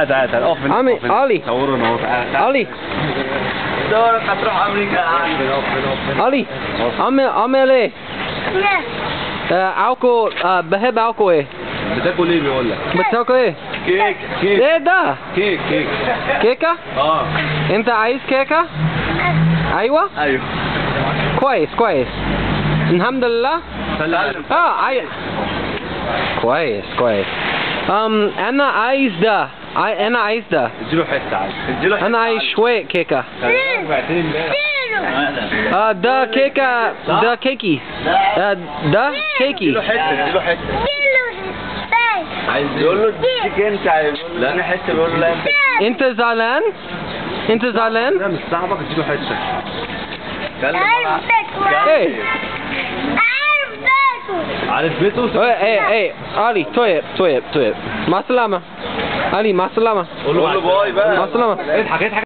تعال اقف عمي علي صورونا اهو علي صورك هتروح امريكا علي عمل ايه؟ عوكو بحب عوكو ايه؟ بتاكل ايه بيقول لك؟ بتاكل ايه؟ كيك ايه ده؟ كيك كيكة؟ انت عايز كيكة؟ ايوه؟ ايوه كويس الحمد لله سلم كويس انا عايز ده اديله حته عادي انا عايز شوية كيكة بعتني امبارح ده كيكة ده كيكي ده كيكي اديله حته عايز يقول له اديك انت عايز لا انا حته بيقول له لا انت زعلان لا مش صاحبك اديله حته ايه عارف بيته ايه علي طيب مع السلامة علي مع السلامة قول له باي بقى مع السلامة اضحك